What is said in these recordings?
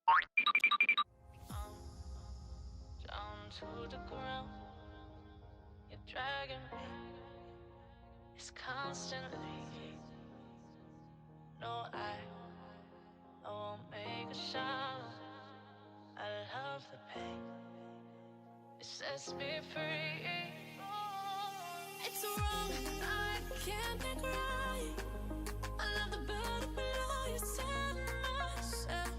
Down to the ground, you're dragging me. It's constantly. No, I won't make a sound. I love the pain. It sets me free. It's wrong, I can't make right. I love the better below. You said myself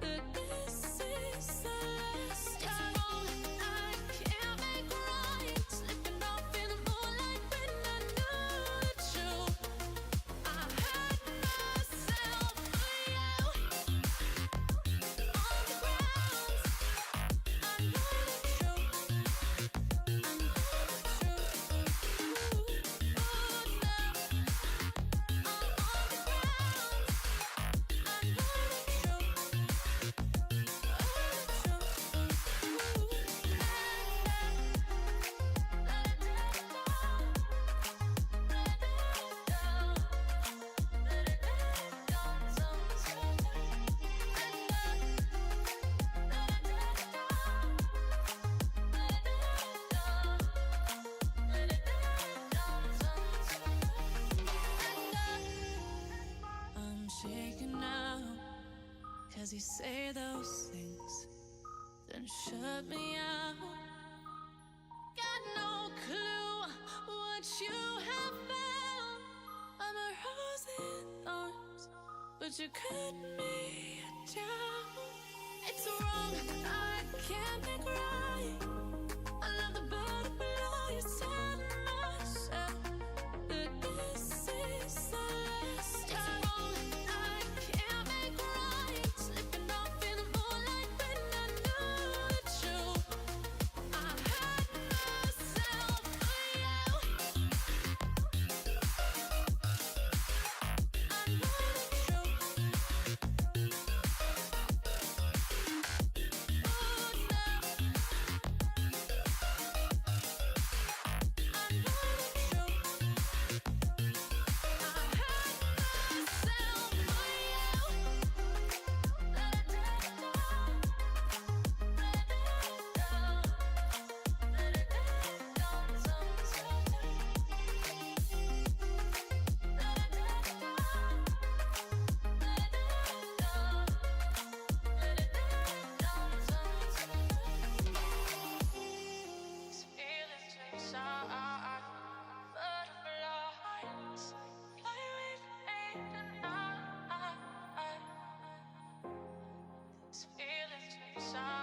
that this is the last. It's wrong, I can't make right. Slipping off in the moonlight when I knew the truth. I hurt myself for you. On the ground, I know the truth. I know the truth. Oh, now I'm on the ground. I know the truth. I'm shaking now, 'cause you say those things, then shut me out. Got no clue what you have found. I'm a rose in thorns, but you cut me down. It's wrong, I can't make right. I love the better below. You said myself that this is the last time. It's wrong, I can't make right. Slipping off in the moonlight when I knew the truth. I hurt myself for you. I know the truth. Oh, now I know the These feelings inside.